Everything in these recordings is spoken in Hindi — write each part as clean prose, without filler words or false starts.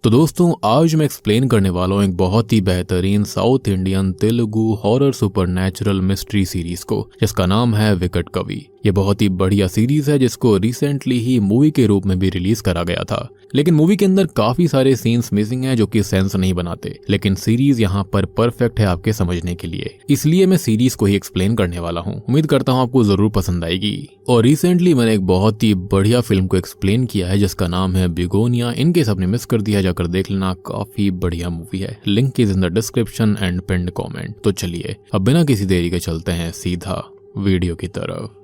तो दोस्तों आज मैं एक्सप्लेन करने वाला हूँ एक बहुत ही बेहतरीन south Indian Telugu horror supernatural mystery series को जिसका नाम है विकट कवि। ये बहुत ही बढ़िया सीरीज है जिसको रिसेंटली ही मूवी के रूप में भी रिलीज करा गया था, लेकिन मूवी के अंदर काफी सारे सीन्स मिसिंग हैं जो कि सेंस नहीं बनाते, लेकिन सीरीज यहाँ पर परफेक्ट है आपके समझने के लिए, इसलिए मैं सीरीज को ही एक्सप्लेन करने वाला हूँ। उम्मीद करता हूँ आपको जरूर पसंद आएगी। और रिसेंटली मैंने एक बहुत ही बढ़िया फिल्म को एक्सप्लेन किया है जिसका नाम है बिगोनिया। इनकेस आपने मिस कर दिया जाकर देख लेना, काफी बढ़िया मूवी है। Link is in the description and pinned comment. तो चलिए अब बिना किसी देरी के चलते हैं सीधा वीडियो की तरफ।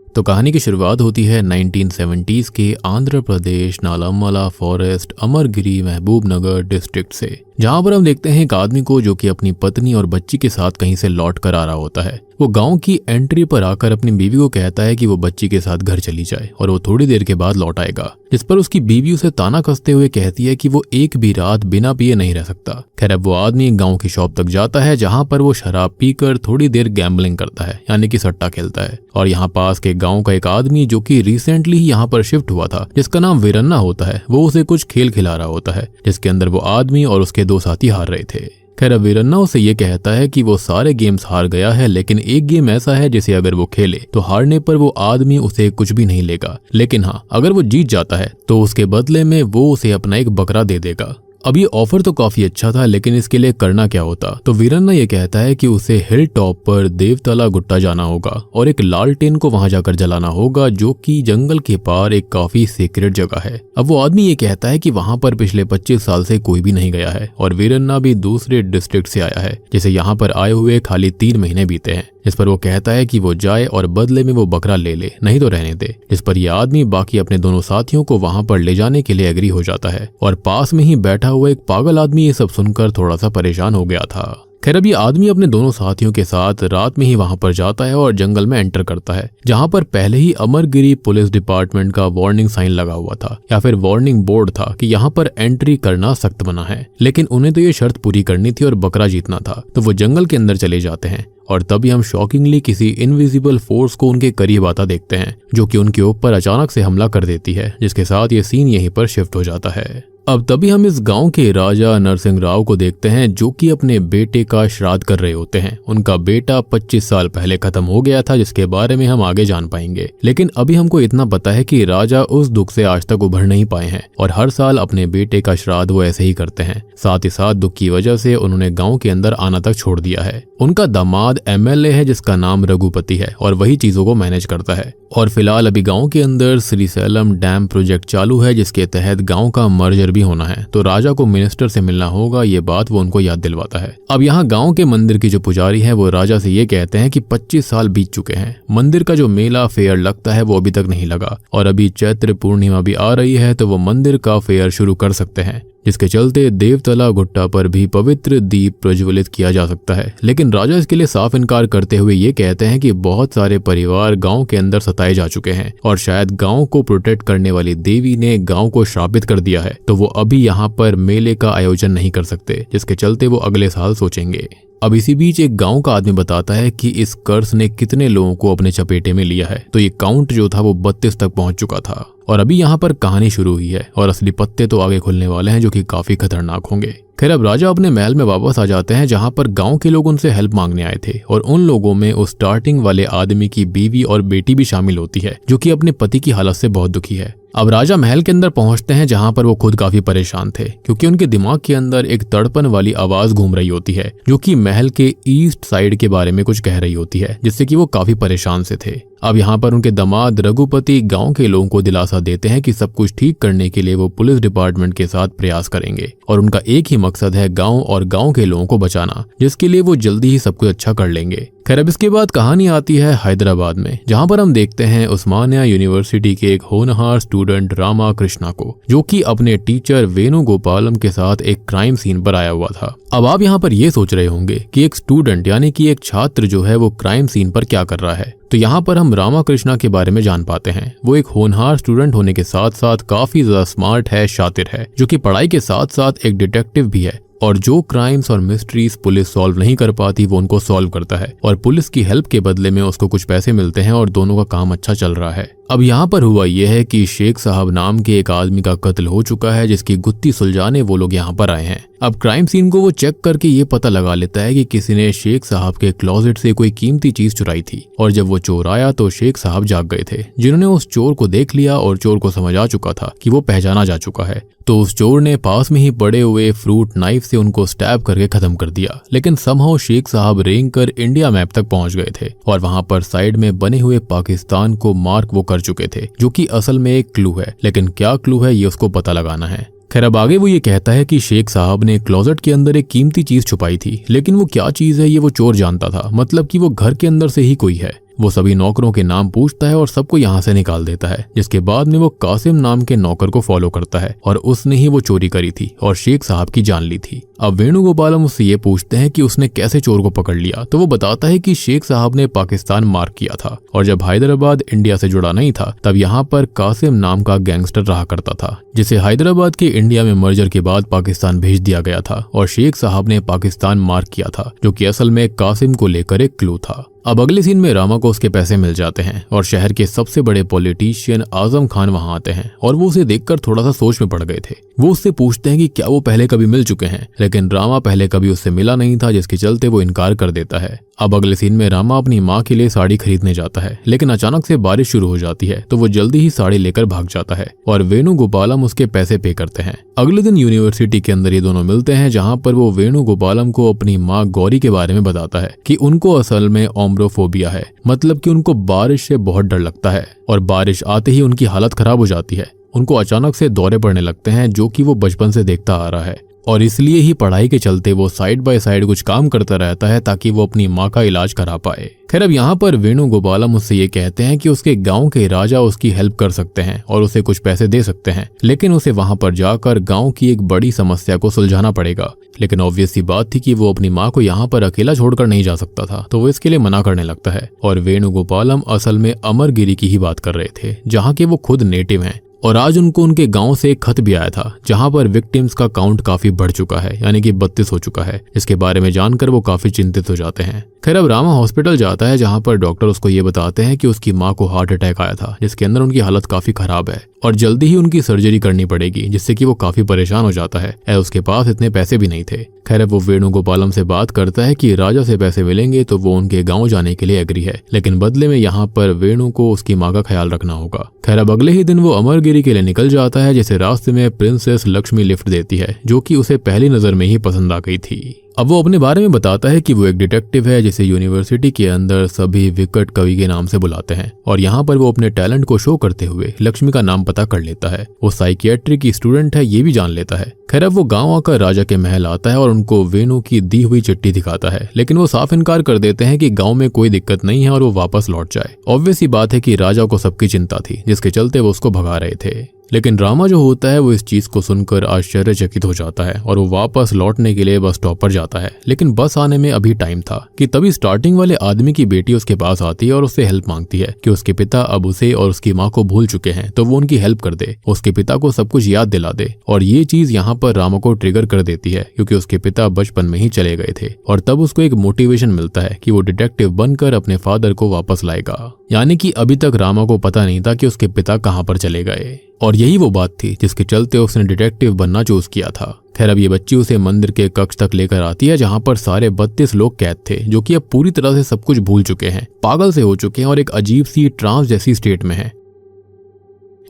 तो कहानी की शुरुआत होती है 1970s के आंध्र प्रदेश नालमला फॉरेस्ट अमरगिरी महबूब नगर डिस्ट्रिक्ट से, जहां पर हम देखते हैं एक आदमी को जो कि अपनी पत्नी और बच्ची के साथ कहीं से लौट कर आ रहा होता है। वो गांव की एंट्री पर आकर अपनी बीवी को कहता है कि वो बच्ची के साथ घर चली जाए और वो थोड़ी देर के बाद लौट आएगा, जिस पर उसकी बीवी उसे ताना कसते हुए कहती है कि वो एक भी रात बिना पिए नहीं रह सकता। खैर अब वो आदमी गांव की शॉप तक जाता है जहां पर वो शराब पीकर थोड़ी देर गैम्बलिंग करता है, यानी कि सट्टा खेलता है। और यहाँ पास के गांव का एक आदमी जो कि रिसेंटली ही यहाँ पर शिफ्ट हुआ था, जिसका नाम वीरन्ना होता है, वो उसे कुछ खेल खिला रहा होता है जिसके अंदर वो आदमी और उसके दो साथी हार रहे थे। खैर अब वीरन्ना उसे ये कहता है कि वो सारे गेम्स हार गया है, लेकिन एक गेम ऐसा है जिसे अगर वो खेले तो हारने पर वो आदमी उसे कुछ भी नहीं लेगा, लेकिन हाँ अगर वो जीत जाता है तो उसके बदले में वो उसे अपना एक बकरा दे देगा। अब ये ऑफर तो काफी अच्छा था, लेकिन इसके लिए करना क्या होता। तो वीरन्ना ये कहता है कि उसे हिल टॉप पर देवतला गुट्टा जाना होगा और एक लालटेन को वहां जाकर जलाना होगा, जो कि जंगल के पार एक काफी सीक्रेट जगह है। अब वो आदमी ये कहता है कि वहां पर पिछले 25 साल से कोई भी नहीं गया है और वीरन्ना भी दूसरे डिस्ट्रिक्ट से आया है, जिसे यहाँ पर आए हुए खाली 3 महीने बीते हैं। जिस पर वो कहता है कि वो जाए और बदले में वो बकरा ले ले, नहीं तो रहने दे। जिस पर ये आदमी बाकी अपने दोनों साथियों को वहां पर ले जाने के लिए एग्री हो जाता है और पास में ही बैठा हुआ एक पागल आदमी ये सब सुनकर थोड़ा सा परेशान हो गया था। खैर अब ये आदमी अपने दोनों साथियों के साथ रात में ही वहां पर जाता है और जंगल में एंटर करता है, जहां पर पहले ही अमरगिरी पुलिस डिपार्टमेंट का वार्निंग साइन लगा हुआ था, या फिर वार्निंग बोर्ड था कि यहाँ पर एंट्री करना सख्त मना है। लेकिन उन्हें तो ये शर्त पूरी करनी थी और बकरा जीतना था, तो वो जंगल के अंदर चले जाते हैं। और तभी हम शॉकिंगली किसी इनविजिबल फोर्स को उनके करीब आता देखते हैं, जो कि उनके ऊपर अचानक से हमला कर देती है, जिसके साथ ये सीन यहीं पर शिफ्ट हो जाता है। अब तभी हम इस गांव के राजा नरसिंह राव को देखते हैं, जो कि अपने बेटे का श्राद्ध कर रहे होते हैं। उनका बेटा 25 साल पहले खत्म हो गया था, जिसके बारे में हम आगे जान पाएंगे, लेकिन अभी हमको इतना पता है कि राजा उस दुख से आज तक उभर नहीं पाए हैं और हर साल अपने बेटे का श्राद्ध वो ऐसे ही करते हैं। साथ ही साथ दुख की वजह से उन्होंने गाँव के अंदर आना तक छोड़ दिया है। उनका दामाद MLA है जिसका नाम रघुपति है और वही चीजों को मैनेज करता है। और फिलहाल अभी गांव के अंदर श्रीशैलम डैम प्रोजेक्ट चालू है, जिसके तहत गांव का मर्जर भी होना है, तो राजा को मिनिस्टर से मिलना होगा, ये बात वो उनको याद दिलवाता है। अब यहाँ गांव के मंदिर की जो पुजारी है वो राजा से ये कहते हैं कि 25 साल बीत चुके हैं, मंदिर का जो मेला फेयर लगता है वो अभी तक नहीं लगा और अभी चैत्र पूर्णिमा भी आ रही है, तो वो मंदिर का फेयर शुरू कर सकते हैं, जिसके चलते देवतला गुट्टा पर भी पवित्र दीप प्रज्वलित किया जा सकता है। लेकिन राजा इसके लिए साफ इनकार करते हुए ये कहते हैं कि बहुत सारे परिवार गांव के अंदर सताए जा चुके हैं और शायद गांव को प्रोटेक्ट करने वाली देवी ने गांव को श्रापित कर दिया है, तो वो अभी यहाँ पर मेले का आयोजन नहीं कर सकते, जिसके चलते वो अगले साल सोचेंगे। अब इसी बीच एक गांव का आदमी बताता है कि इस कर्स ने कितने लोगों को अपने चपेटे में लिया है, तो ये काउंट जो था वो 32 तक पहुंच चुका था। और अभी यहाँ पर कहानी शुरू हुई है और असली पत्ते तो आगे खुलने वाले हैं, जो कि काफी खतरनाक होंगे। खैर अब राजा अपने महल में वापस आ जाते हैं, जहां पर गांव के लोग उनसे हेल्प मांगने आए थे और उन लोगों में उस स्टार्टिंग वाले आदमी की बीवी और बेटी भी शामिल होती है, जो कि अपने पति की हालत से बहुत दुखी है। अब राजा महल के अंदर पहुंचते हैं, जहां पर वो खुद काफी परेशान थे, क्योंकि उनके दिमाग के अंदर एक तड़पन वाली आवाज घूम रही होती है, जो कि महल के ईस्ट साइड के बारे में कुछ कह रही होती है, जिससे कि वो काफी परेशान से थे। अब यहाँ पर उनके दामाद रघुपति गांव के लोगों को दिलासा देते हैं कि सब कुछ ठीक करने के लिए वो पुलिस डिपार्टमेंट के साथ प्रयास करेंगे और उनका एक ही मकसद है गांव और गांव के लोगों को बचाना, जिसके लिए वो जल्दी ही सब कुछ अच्छा कर लेंगे। खैर अब इसके बाद कहानी आती है हैदराबाद में, जहां पर हम देखते हैं उस्मानिया यूनिवर्सिटी के एक होनहार स्टूडेंट रामा कृष्णा को, जो कि अपने टीचर वेणुगोपालम के साथ एक क्राइम सीन पर आया हुआ था। अब आप यहाँ पर ये सोच रहे होंगे कि एक स्टूडेंट यानी कि एक छात्र जो है वो क्राइम सीन पर क्या कर रहा है, तो यहाँ पर हम रामाकृष्णा के बारे में जान पाते हैं। वो एक होनहार स्टूडेंट होने के साथ साथ काफी ज्यादा स्मार्ट है, शातिर है, जो कि पढ़ाई के साथ साथ एक डिटेक्टिव भी है और जो क्राइम्स और मिस्ट्रीज पुलिस सॉल्व नहीं कर पाती वो उनको सॉल्व करता है और पुलिस की हेल्प के बदले में उसको कुछ पैसे मिलते हैं और दोनों का काम अच्छा चल रहा है। अब यहाँ पर हुआ यह है कि शेख साहब नाम के एक आदमी का कत्ल हो चुका है जिसकी गुत्थी सुलझाने वो लोग यहाँ पर आए हैं। अब क्राइम सीन को वो चेक करके ये पता लगा लेता है कि किसी ने शेख साहब के क्लोजेट से कोई कीमती चीज चुराई थी और जब वो चोर आया तो शेख साहब जाग गए थे, जिन्होंने उस चोर को देख लिया और चोर को समझ आ चुका था कि वो पहचाना जा चुका है। तो उस चोर ने पास में ही पड़े हुए फ्रूट नाइफ से उनको स्टैब करके खत्म कर दिया। लेकिन समहाउ शेख साहब रेंग कर इंडिया मैप तक पहुंच गए थे और वहां पर साइड में बने हुए पाकिस्तान को मार्क वो कर चुके थे, जो कि असल में एक क्लू है। लेकिन क्या क्लू है ये उसको पता लगाना है। खैर अब आगे वो ये कहता है कि शेख साहब ने क्लोजेट के अंदर एक कीमती चीज छुपाई थी, लेकिन वो क्या चीज है ये वो चोर जानता था, मतलब कि वो घर के अंदर से ही कोई है। वो सभी नौकरों के नाम पूछता है और सबको यहाँ से निकाल देता है, जिसके बाद में वो कासिम नाम के नौकर को फॉलो करता है और उसने ही वो चोरी करी थी और शेख साहब की जान ली थी। अब वेणुगोपालम उससे ये पूछते हैं कि उसने कैसे चोर को पकड़ लिया, तो वो बताता है कि शेख साहब ने पाकिस्तान मार्क किया था और जब हैदराबाद इंडिया से जुड़ा नहीं था तब यहाँ पर कासिम नाम का गैंगस्टर रहा करता था, जिसे हैदराबाद के इंडिया में मर्जर के बाद पाकिस्तान भेज दिया गया था और शेख साहब ने पाकिस्तान मार्क किया था, जो कि असल में कासिम को लेकर एक क्लू था। अब अगले सीन में रामा को उसके पैसे मिल जाते हैं और शहर के सबसे बड़े पॉलिटिशियन आजम खान वहां आते हैं और वो उसे देखकर थोड़ा सा सोच में पड़ गए थे। वो उससे पूछते हैं कि क्या वो पहले कभी मिल चुके हैं, लेकिन रामा पहले कभी उससे मिला नहीं था, जिसके चलते वो इनकार कर देता है। अब अगले सीन में रामा अपनी माँ के लिए साड़ी खरीदने जाता है, लेकिन अचानक से बारिश शुरू हो जाती है तो वो जल्दी ही साड़ी लेकर भाग जाता है और वेणुगोपालम उसके पैसे पे करते हैं। अगले दिन यूनिवर्सिटी के अंदर ये दोनों मिलते हैं, जहाँ पर वो वेणुगोपालम को अपनी माँ गौरी के बारे में बताता है कि उनको असल में ओम्ब्रोफोबिया है, मतलब कि उनको बारिश से बहुत डर लगता है और बारिश आते ही उनकी हालत खराब हो जाती है। उनको अचानक से दौरे पड़ने लगते हैं, जो कि वो बचपन से देखता आ रहा है और इसलिए ही पढ़ाई के चलते वो साइड बाय साइड कुछ काम करता रहता है ताकि वो अपनी माँ का इलाज करा पाए। खैर अब यहाँ पर वेणुगोपालम उससे ये कहते हैं कि उसके गांव के राजा उसकी हेल्प कर सकते हैं और उसे कुछ पैसे दे सकते हैं, लेकिन उसे वहां पर जाकर गांव की एक बड़ी समस्या को सुलझाना पड़ेगा। लेकिन ऑब्वियस सी बात थी कि वो अपनी माँ को यहाँ पर अकेला छोड़कर नहीं जा सकता था, तो वो इसके लिए मना करने लगता है। और वेणुगोपालम असल में अमरगिरी की ही बात कर रहे थे, जहाँ के वो खुद नेटिव हैं और आज उनको उनके गांव से एक खत भी आया था, जहां पर विक्टिम्स का काउंट काफी बढ़ चुका है, यानी कि 32 हो चुका है। इसके बारे में जानकर वो काफी चिंतित हो जाते हैं। खैर अब रामा हॉस्पिटल जाता है, जहां पर डॉक्टर उसको ये बताते हैं कि उसकी माँ को हार्ट अटैक आया था, जिसके अंदर उनकी हालत काफी खराब है और जल्दी ही उनकी सर्जरी करनी पड़ेगी, जिससे कि वो काफी परेशान हो जाता है। उसके पास इतने पैसे भी नहीं थे। खैर अब वो वेणुगोपालम से बात करता है कि राजा से पैसे मिलेंगे तो वो उनके गाँव जाने के लिए एग्री है, लेकिन बदले में यहाँ पर वेणु को उसकी माँ का ख्याल रखना होगा। खैर अब अगले ही दिन वो अमरगिरी के लिए निकल जाता है, जिसे रास्ते में प्रिंसेस लक्ष्मी लिफ्ट देती है, जो कि उसे पहली नजर में ही पसंद आ गई थी। अब वो अपने बारे में बताता है कि वो एक डिटेक्टिव है जिसे यूनिवर्सिटी के अंदर सभी विकट कवि के नाम से बुलाते हैं और यहाँ पर वो अपने टैलेंट को शो करते हुए लक्ष्मी का नाम पता कर लेता है। वो साइकियाट्री की स्टूडेंट है ये भी जान लेता है। खैर अब वो गांव आकर राजा के महल आता है और उनको वेणु की दी हुई चिट्ठी दिखाता है, लेकिन वो साफ इनकार कर देते हैं कि गांव में कोई दिक्कत नहीं है और वो वापस लौट जाए। ऑब्वियस सी बात है कि राजा को सबकी चिंता थी, जिसके चलते वो उसको भगा रहे थे। लेकिन रामा जो होता है वो इस चीज को सुनकर आश्चर्यचकित हो जाता है और वो वापस लौटने के लिए बस स्टॉप पर जाता है। लेकिन बस आने में अभी टाइम था कि तभी स्टार्टिंग वाले आदमी की बेटी उसके पास आती है और उससे हेल्प मांगती है कि उसके पिता अब उसे और उसकी माँ को भूल चुके हैं, तो वो उनकी हेल्प कर दे, उसके पिता को सब कुछ याद दिला दे। और ये चीज यहाँ पर रामा को ट्रिगर कर देती है, क्योंकि उसके पिता बचपन में ही चले गए थे और तब उसको एक मोटिवेशन मिलता है कि वो डिटेक्टिव बनकर अपने फादर को वापस लाएगा। यानी कि अभी तक रामा को पता नहीं था कि उसके पिता कहाँ पर चले गए और यही वो बात थी जिसके चलते उसने डिटेक्टिव बनना चूज किया था। खैर अब ये बच्ची उसे मंदिर के कक्ष तक लेकर आती है, जहाँ पर सारे 32 लोग कैद थे, जो कि अब पूरी तरह से सब कुछ भूल चुके हैं, पागल से हो चुके हैं और एक अजीब सी ट्रांस जैसी स्टेट में है।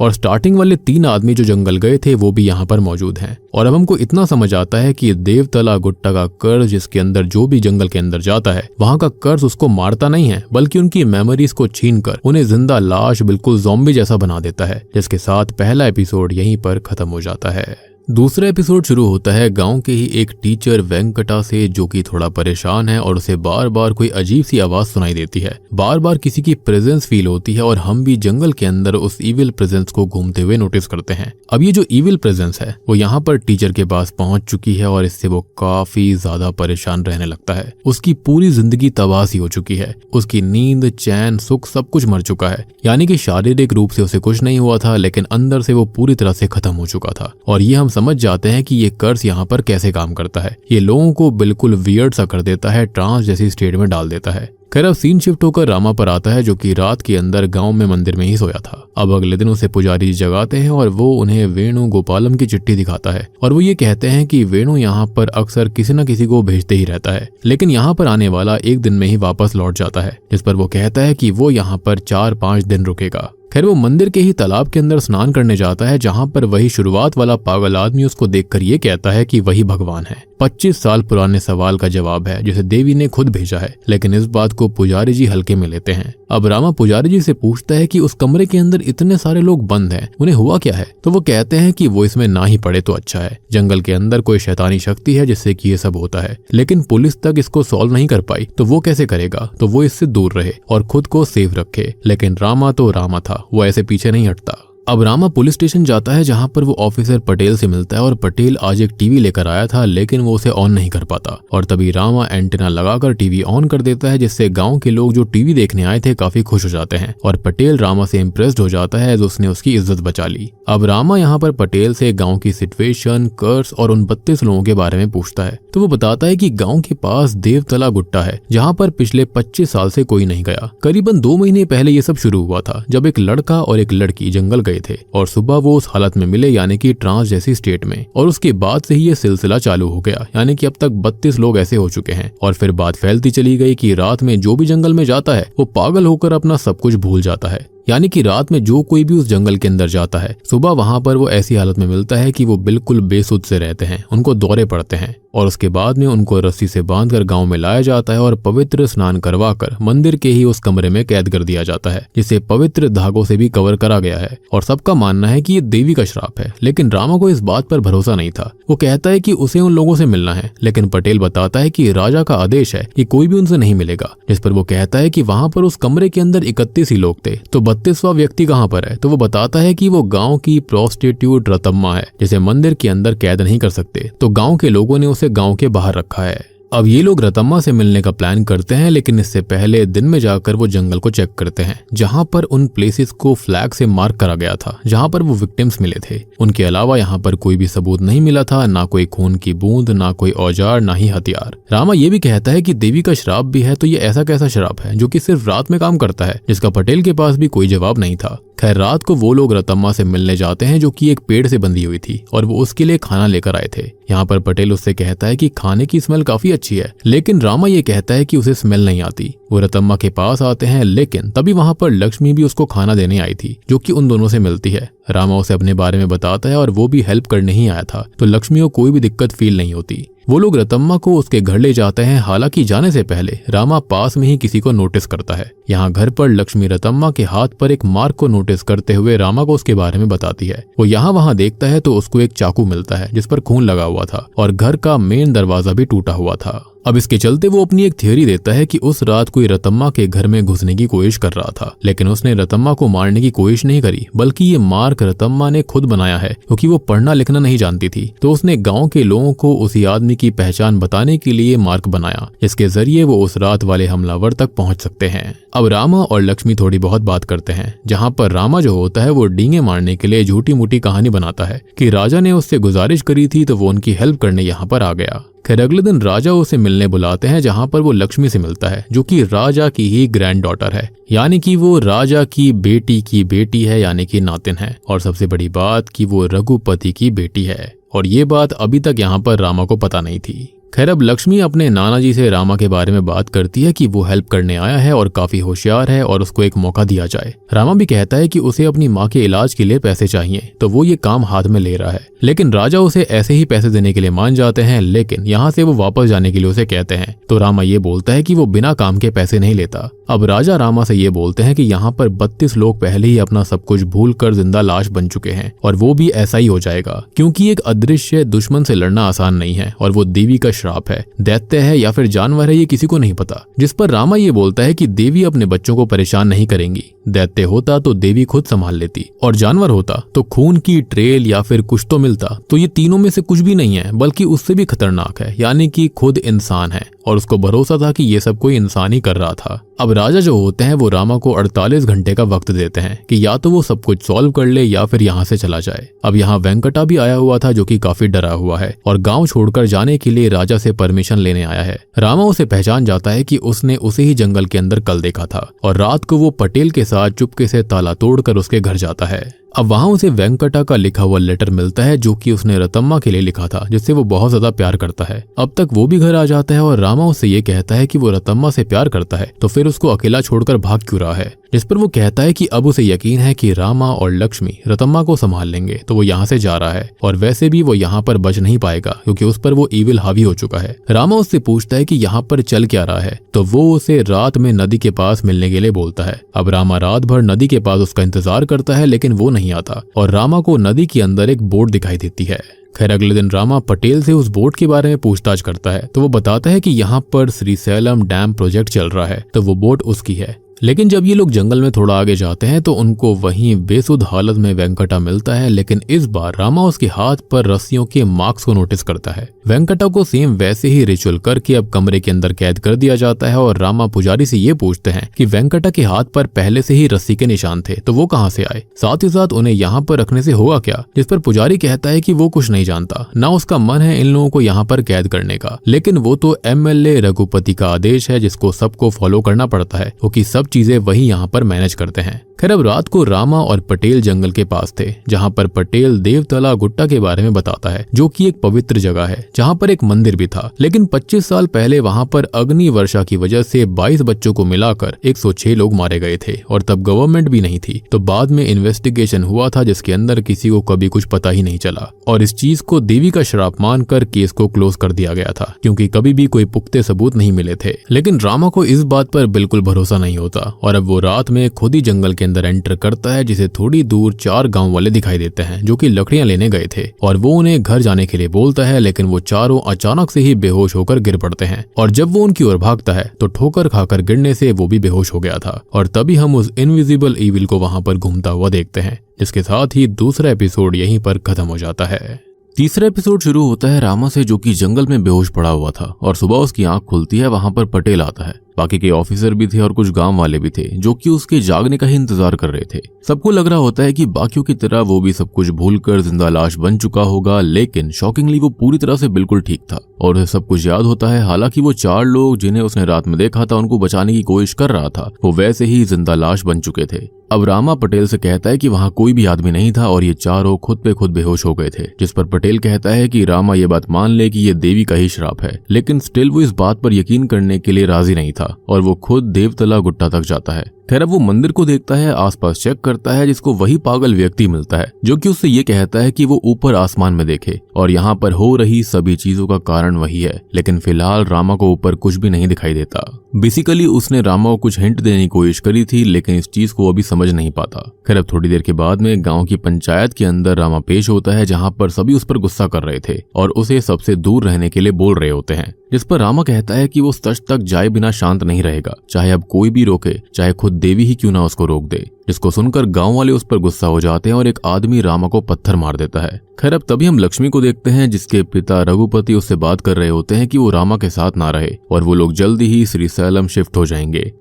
और स्टार्टिंग वाले 3 आदमी जो जंगल गए थे वो भी यहाँ पर मौजूद हैं। और अब हमको इतना समझ आता है कि देवतला गुट्टा का कर्ज, जिसके अंदर जो भी जंगल के अंदर जाता है वहाँ का कर्ज उसको मारता नहीं है, बल्कि उनकी मेमोरीज को छीनकर उन्हें जिंदा लाश बिल्कुल ज़ॉम्बी जैसा बना देता है। जिसके साथ पहला एपिसोड यहीं पर खत्म हो जाता है। दूसरा एपिसोड शुरू होता है गांव के ही एक टीचर वेंकटा से, जो कि थोड़ा परेशान है और उसे बार बार कोई अजीब सी आवाज सुनाई देती है। बार बार किसी की प्रेजेंस फील होती है और हम भी जंगल के अंदर उस इविल प्रेजेंस को घूमते हुए नोटिस करते हैं। अब ये जो इविल प्रेजेंस है वो यहाँ पर टीचर के पास पहुंच चुकी है और इससे वो काफी ज्यादा परेशान रहने लगता है। उसकी पूरी जिंदगी तबाह सी हो चुकी है। उसकी नींद, चैन, सुख सब कुछ मर चुका है। यानी कि शारीरिक रूप से उसे कुछ नहीं हुआ था, लेकिन अंदर से वो पूरी तरह से खत्म हो चुका था। और ये हम समझ जाते हैं कि ये कर्स यहाँ पर कैसे काम करता है। ये लोगों को बिल्कुल वियर्ड सा कर देता है, ट्रांस जैसी स्टेट में डाल देता है। खैर अब सीन शिफ्ट होकर रामा पर आता है, जो कि रात के अंदर गांव में मंदिर में ही सोया था। अब अगले दिन उसे पुजारी जगाते हैं और वो उन्हें वेणु गोपालम की चिट्ठी दिखाता है और वो ये कहते हैं कि वेणु यहाँ पर अक्सर किसी न किसी को भेजते ही रहता है, लेकिन यहाँ पर आने वाला एक दिन में ही वापस लौट जाता है, जिस पर वो कहता है कि वो यहाँ पर 4-5 दिन रुकेगा। खैर वो मंदिर के ही तालाब के अंदर स्नान करने जाता है, जहाँ पर वही शुरुआत वाला पागल आदमी उसको देखकर ये कहता है कि वही भगवान है। 25 साल पुराने सवाल का जवाब है जिसे देवी ने खुद भेजा है, लेकिन इस बात को पुजारी जी हल्के में लेते हैं। अब रामा पुजारी जी से पूछता है कि उस कमरे के अंदर इतने सारे लोग बंद हैं, उन्हें हुआ क्या है? तो वो कहते हैं कि वो इसमें ना ही पड़े तो अच्छा है। जंगल के अंदर कोई शैतानी शक्ति है जिससे कि ये सब होता है, लेकिन पुलिस तक इसको सॉल्व नहीं कर पाई, तो वो कैसे करेगा? तो वो इससे दूर रहे और खुद को सेफ रखे। लेकिन रामा तो रामा था, वो ऐसे पीछे नहीं हटता। अब रामा पुलिस स्टेशन जाता है, जहां पर वो ऑफिसर पटेल से मिलता है और पटेल आज एक टीवी लेकर आया था, लेकिन वो उसे ऑन नहीं कर पाता। और तभी रामा एंटीना लगाकर टीवी ऑन कर देता है, जिससे गांव के लोग जो टीवी देखने आए थे काफी खुश हो जाते हैं और पटेल रामा से इम्प्रेस्ड हो जाता है, जो उसने उसकी इज्जत बचा ली। अब रामा यहाँ पर पटेल से गाँव की सिचुएशन, कर्स और उन 32 लोगों के बारे में पूछता है। तो वो बताता है कि गाँव के पास देवतला गुट्टा है, जहाँ पर पिछले 25 साल से कोई नहीं गया। करीबन 2 महीने पहले ये सब शुरू हुआ था, जब एक लड़का और एक लड़की जंगल गए थे और सुबह वो उस हालत में मिले, यानी कि ट्रांस जैसी स्टेट में। और उसके बाद से ही ये सिलसिला चालू हो गया, यानी कि अब तक 32 लोग ऐसे हो चुके हैं। और फिर बात फैलती चली गई कि रात में जो भी जंगल में जाता है वो पागल होकर अपना सब कुछ भूल जाता है। यानी कि रात में जो कोई भी उस जंगल के अंदर जाता है, सुबह वहां पर वो ऐसी हालत में मिलता है कि वो बिल्कुल बेसुध से रहते हैं, उनको दौरे पड़ते हैं। और उसके बाद में उनको रस्सी से बांधकर गांव में लाया जाता है और पवित्र स्नान करवाकर मंदिर के ही उस कमरे में कैद कर दिया जाता है, जिसे पवित्र धागों से भी कवर करा गया है। और सबका मानना है कि ये देवी का श्राप है, लेकिन रामा को इस बात पर भरोसा नहीं था। वो कहता है कि उसे उन लोगों से मिलना है, लेकिन पटेल बताता है कि राजा का आदेश है कि कोई भी उनसे नहीं मिलेगा। जिस पर वो कहता है कि वहां पर उस कमरे के अंदर 31 ही लोग थे, तो 32वां व्यक्ति कहाँ पर है? तो वो बताता है कि वो गांव की प्रोस्टिट्यूट रतम्मा है, जिसे मंदिर के अंदर कैद नहीं कर सकते, तो गांव के लोगों ने उसे गांव के बाहर रखा है। अब ये लोग रतम्मा से मिलने का प्लान करते हैं, लेकिन इससे पहले दिन में जाकर वो जंगल को चेक करते हैं, जहां पर उन प्लेसेस को फ्लैग से मार्क करा गया था जहां पर वो विक्टिम्स मिले थे। उनके अलावा यहाँ पर कोई भी सबूत नहीं मिला था, ना कोई खून की बूंद, ना कोई औजार, ना ही हथियार। रामा ये भी कहता है कि देवी का श्राप भी है, तो ये ऐसा कैसा श्राप है जो कि सिर्फ रात में काम करता है, जिसका पटेल के पास भी कोई जवाब नहीं था। खैर रात को वो लोग रतम्मा से मिलने जाते हैं, जो कि एक पेड़ से बंधी हुई थी, और वो उसके लिए खाना लेकर आए थे। यहाँ पर पटेल उससे कहता है कि खाने की स्मेल काफी अच्छी है, लेकिन रामा ये कहता है कि उसे स्मेल नहीं आती। वो रतम्मा के पास आते हैं, लेकिन तभी वहां पर लक्ष्मी भी उसको खाना देने आई थी, जो कि उन दोनों से मिलती है। रामा उसे अपने बारे में बताता है और वो भी हेल्प करने ही आया था, तो लक्ष्मी को कोई भी दिक्कत फील नहीं होती। वो लोग रतम्मा को उसके घर ले जाते हैं। हालांकि जाने से पहले रामा पास में ही किसी को नोटिस करता है। यहाँ घर पर लक्ष्मी रतम्मा के हाथ पर एक मार्क को नोटिस करते हुए रामा को उसके बारे में बताती है। वो यहाँ वहाँ देखता है तो उसको एक चाकू मिलता है जिस पर खून लगा हुआ था, और घर का मेन दरवाजा भी टूटा हुआ था। अब इसके चलते वो अपनी एक थ्योरी देता है कि उस रात कोई रतम्मा के घर में घुसने की कोशिश कर रहा था, लेकिन उसने रतम्मा को मारने की कोशिश नहीं करी, बल्कि ये मार्क रतम्मा ने खुद बनाया है, क्योंकि वो पढ़ना लिखना नहीं जानती थी। तो उसने गांव के लोगों को उसी आदमी की पहचान बताने के लिए मार्क बनाया, जिसके जरिए वो उस रात वाले हमलावर तक पहुंच सकते हैं। अब रामा और लक्ष्मी थोड़ी बहुत बात करते हैं, जहाँ पर रामा जो होता है वो डींगे मारने के लिए झूठी मूठी कहानी बनाता है कि राजा ने उससे गुजारिश करी थी, तो वो उनकी हेल्प करने यहाँ पर आ गया। खैर अगले दिन राजा उसे मिलने बुलाते हैं, जहां पर वो लक्ष्मी से मिलता है, जो कि राजा की ही ग्रैंड डॉटर है, यानी कि वो राजा की बेटी है, यानी कि नातिन है। और सबसे बड़ी बात कि वो रघुपति की बेटी है, और ये बात अभी तक यहाँ पर रामा को पता नहीं थी। खैर अब लक्ष्मी अपने नाना जी से रामा के बारे में बात करती है कि वो हेल्प करने आया है और काफी होशियार है और उसको एक मौका दिया जाए। रामा भी कहता है कि उसे अपनी माँ के इलाज के लिए पैसे चाहिए, तो वो ये काम हाथ में ले रहा है। लेकिन राजा उसे ऐसे ही पैसे देने के लिए मान जाते हैं, लेकिन यहाँ से वो वापस जाने के लिए उसे कहते हैं। तो रामा ये बोलता है कि वो बिना काम के पैसे नहीं लेता। अब राजा रामा से ये बोलते हैं कि यहाँ पर 32 लोग पहले ही अपना सब कुछ भूल कर जिंदा लाश बन चुके हैं, और वो भी ऐसा ही हो जाएगा, क्योंकि एक अदृश्य दुश्मन से लड़ना आसान नहीं है, और वो देवी का श्राप है, दैत्य है या फिर जानवर है ये किसी को नहीं पता। जिस पर रामा ये बोलता है कि देवी अपने बच्चों को परेशान नहीं करेंगी, दैत्य होता तो देवी खुद संभाल लेती, और जानवर होता तो खून की ट्रेल या फिर कुछ तो मिलता। तो ये तीनों में से कुछ भी नहीं है, बल्कि उससे भी खतरनाक है, यानी कि खुद इंसान है। और उसको भरोसा था कि ये सब कोई इंसान ही कर रहा था। अब राजा जो होते हैं वो रामा को 48 घंटे का वक्त देते हैं कि या तो वो सब कुछ सॉल्व कर ले या फिर यहाँ से चला जाए। अब यहाँ वेंकटा भी आया हुआ था जो कि काफी डरा हुआ है और गांव छोड़कर जाने के लिए राजा से परमिशन लेने आया है। रामा उसे पहचान जाता है कि उसने उसे ही जंगल के अंदर कल देखा था और रात को वो पटेल के साथ चुपके से ताला तोड़कर उसके घर जाता है। अब वहां उसे वेंकटा का लिखा हुआ लेटर मिलता है जो कि उसने रतम्मा के लिए लिखा था, जिससे वो बहुत ज्यादा प्यार करता है। अब तक वो भी घर आ जाता है और रामा उससे ये कहता है कि वो रतम्मा से प्यार करता है तो फिर उसको अकेला छोड़कर भाग क्यों रहा है। जिस पर वो कहता है कि अब उसे यकीन है कि रामा और लक्ष्मी रतम्मा को संभाल लेंगे, तो वो यहाँ से जा रहा है। और वैसे भी वो यहाँ पर बच नहीं पाएगा क्योंकि उस पर वो ईविल हावी हो चुका है। रामा उससे पूछता है कि यहाँ पर चल क्या रहा है, तो वो उसे रात में नदी के पास मिलने के लिए बोलता है। अब रामा रात भर नदी के पास उसका इंतजार करता है लेकिन वो नहीं आता और रामा को नदी के अंदर एक बोट दिखाई देती है। खैर अगले दिन रामा पटेल से उस बोट के बारे में पूछताछ करता है तो वो बताता है कि यहाँ पर श्रीशैलम डैम प्रोजेक्ट चल रहा है, तो वो बोट उसकी है। लेकिन जब ये लोग जंगल में थोड़ा आगे जाते हैं तो उनको वहीं बेसुध हालत में वेंकटा मिलता है, लेकिन इस बार रामा उसके हाथ पर रस्सियों के मार्क्स को नोटिस करता है। वेंकटा को सेम वैसे ही रिचुअल करके अब कमरे के अंदर कैद कर दिया जाता है और रामा पुजारी से ये पूछते हैं कि वेंकटा के हाथ पर पहले से ही रस्सी के निशान थे तो वो कहाँ से आए, साथ ही साथ उन्हें यहाँ पर रखने से होगा क्या। जिस पर पुजारी कहता है कि वो कुछ नहीं जानता, ना उसका मन है इन लोगों को यहाँ पर कैद करने का, लेकिन वो तो MLA रघुपति का आदेश है जिसको सबको फॉलो करना पड़ता है क्योंकि सब चीजें वही यहाँ पर मैनेज करते हैं। खैर अब रात को रामा और पटेल जंगल के पास थे जहाँ पर पटेल देवतला गुट्टा के बारे में बताता है जो कि एक पवित्र जगह है जहाँ पर एक मंदिर भी था, लेकिन 25 साल पहले वहाँ पर अग्नि वर्षा की वजह से 22 बच्चों को मिलाकर 106 लोग मारे गए थे और तब गवर्नमेंट भी नहीं थी। तो बाद में इन्वेस्टिगेशन हुआ था जिसके अंदर किसी को कभी कुछ पता ही नहीं चला और इस चीज को देवी का श्राप मानकर केस को क्लोज कर दिया गया था क्योंकि कभी भी कोई पुख्ते सबूत नहीं मिले थे। लेकिन रामा को इस बात पर बिल्कुल भरोसा नहीं होता और अब वो रात में खुद ही जंगल के अंदर एंटर करता है, जिसे थोड़ी दूर 4 गांव वाले दिखाई देते हैं जो कि लकड़ियां लेने गए थे और वो उन्हें घर जाने के लिए बोलता है, लेकिन वो चारों अचानक से ही बेहोश होकर गिर पड़ते हैं और जब वो उनकी ओर भागता है तो ठोकर खाकर गिरने से वो भी बेहोश हो गया था। और तभी हम उस इनविजिबल ईविल को वहां पर घूमता हुआ देखते हैं, जिसके साथ ही दूसरा एपिसोड यहीं पर खत्म हो जाता है। तीसरा एपिसोड शुरू होता है रामा से जो कि जंगल में बेहोश पड़ा हुआ था और सुबह उसकी आंख खुलती है। वहां पर पटेल आता है, बाकी के ऑफिसर भी थे और कुछ गांव वाले भी थे जो कि उसके जागने का ही इंतजार कर रहे थे। सबको लग रहा होता है कि बाकियों की तरह वो भी सब कुछ भूलकर जिंदा लाश बन चुका होगा, लेकिन शॉकिंगली वो पूरी तरह से बिल्कुल ठीक था और उसे सब कुछ याद होता है। हालांकि वो 4 लोग जिन्हें उसने रात में देखा था उनको बचाने की कोशिश कर रहा था, वो वैसे ही जिंदा लाश बन चुके थे। अब रामा पटेल से कहता है कि वहां कोई भी आदमी नहीं था और ये चारों खुद पे खुद बेहोश हो गए थे, जिस पर पटेल कहता है कि रामा ये बात मान ले कि ये देवी का ही श्राप है, लेकिन स्टिल वो इस बात पर यकीन करने के लिए राजी नहीं था और वो खुद देवतला गुट्टा तक जाता है। खैर अब वो मंदिर को देखता है, आसपास चेक करता है, जिसको वही पागल व्यक्ति मिलता है जो कि उससे ये कहता है कि वो ऊपर आसमान में देखे और यहाँ पर हो रही सभी चीजों का कारण वही है। लेकिन फिलहाल रामा को ऊपर कुछ भी नहीं दिखाई देता। बेसिकली उसने रामा को कुछ हिंट देने की कोशिश करी थी, लेकिन इस चीज को अभी समझ नहीं पाता। खैर अब थोड़ी देर के बाद में गाँव की पंचायत के अंदर रामा पेश होता है, जहाँ पर सभी उस पर गुस्सा कर रहे थे और उसे सबसे दूर रहने के लिए बोल रहे होते हैं, जिस पर रामा कहता है कि वो सच तक जाए बिना शांत नहीं रहेगा, चाहे अब कोई भी रोके, चाहे खुद देवी ही क्यों ना उसको रोक दे। जिसको सुनकर गांव वाले उस पर गुस्सा हो जाते हैं और एक आदमी रामा को पत्थर मार देता है। खैर अब तभी हम लक्ष्मी को देखते हैं, जिसके पिता रघुपति उससे बात कर रहे होते हैं कि वो रामा के साथ ना रहे और वो लोग जल्दी ही श्रीशैलम शिफ्ट हो जाएंगे।